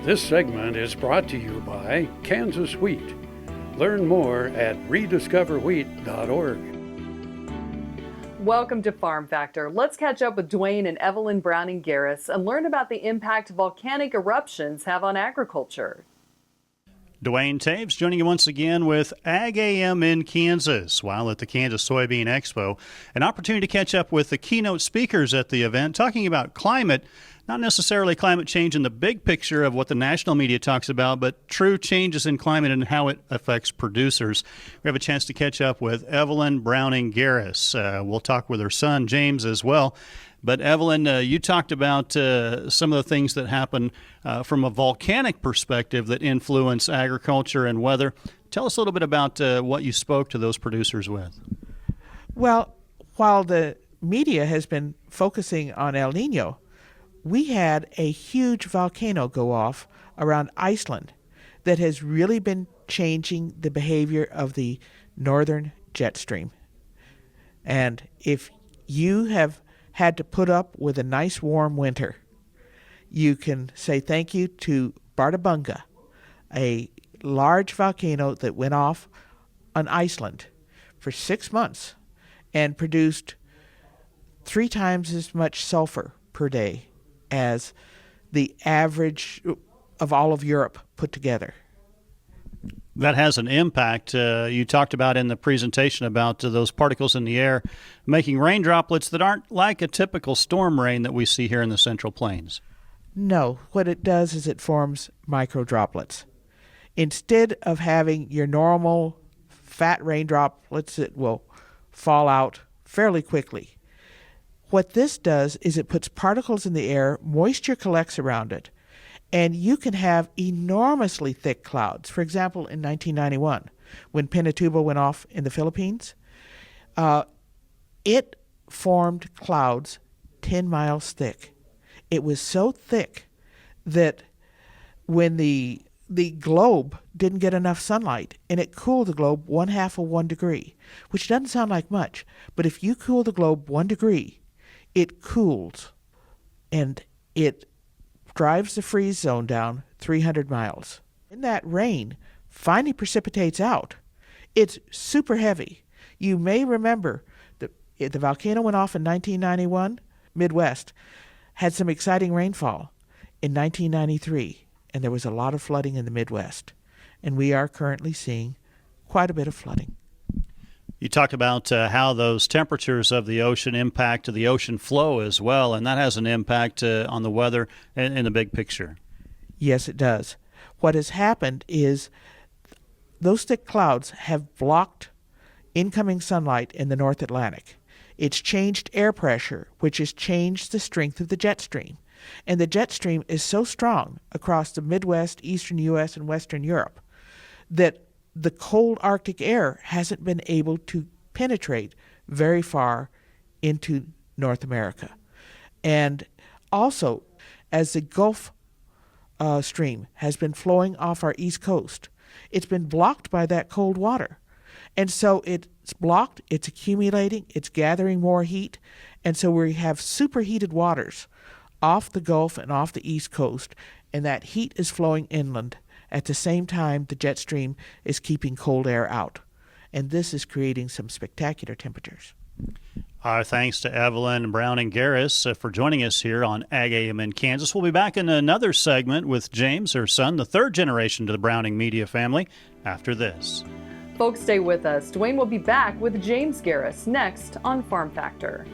This segment is brought to you by Kansas Wheat. Learn more at rediscoverwheat.org. Welcome to Farm Factor. Let's catch up with Duane and Evelyn Browning Garriss and learn about the impact volcanic eruptions have on agriculture. Duane Toews joining you once again with AGam in Kansas while at the Kansas Soybean Expo. An opportunity to catch up with the keynote speakers at the event talking about climate, not necessarily climate change in the big picture of what the national media talks about, but true changes in climate and how it affects producers. We have a chance to catch up with Evelyn Browning Garriss. We'll talk with her son, James, as well. But Evelyn, you talked about some of the things that happen from a volcanic perspective that influence agriculture and weather. Tell us a little bit about what you spoke to those producers with. Well, while the media has been focusing on El Nino, we had a huge volcano go off around Iceland that has really been changing the behavior of the northern jet stream. And if you have had to put up with a nice warm winter, you can say thank you to Bardarbunga, a large volcano that went off on Iceland for 6 months and produced 3 times as much sulfur per day as the average of all of Europe put together. That has an impact. You talked about in the presentation about those particles in the air making rain droplets that aren't like a typical storm rain that we see here in the Central Plains. No, what it does is it forms microdroplets. Instead of having your normal fat rain droplets that will fall out fairly quickly, what this does is it puts particles in the air, moisture collects around it, and you can have enormously thick clouds. For example, in 1991, when Pinatubo went off in the Philippines, it formed clouds 10 miles thick. It was so thick that when the globe didn't get enough sunlight, and it cooled the globe 1/2 of 1 degree, which doesn't sound like much, but if you cool the globe 1 degree, it cools, and it drives the freeze zone down 300 miles. And that rain finally precipitates out. It's super heavy. You may remember that the volcano went off in 1991, Midwest, had some exciting rainfall in 1993, and there was a lot of flooding in the Midwest. And we are currently seeing quite a bit of flooding. You talked about how those temperatures of the ocean impact the ocean flow as well, and that has an impact on the weather in the big picture. Yes, it does. What has happened is those thick clouds have blocked incoming sunlight in the North Atlantic. It's changed air pressure, which has changed the strength of the jet stream. And the jet stream is so strong across the Midwest, eastern U.S., and western Europe that the cold Arctic air hasn't been able to penetrate very far into North America. And also, as the Gulf Stream has been flowing off our east coast, it's been blocked by that cold water. And so it's blocked, it's accumulating, it's gathering more heat, and so we have superheated waters off the Gulf and off the east coast, and that heat is flowing inland. At the same time, the jet stream is keeping cold air out. And this is creating some spectacular temperatures. Our thanks to Evelyn Browning Garriss for joining us here on AGam in Kansas. We'll be back in another segment with James, her son, the third generation to the Browning media family, after this. Folks, stay with us. Duane will be back with James Garriss next on Farm Factor.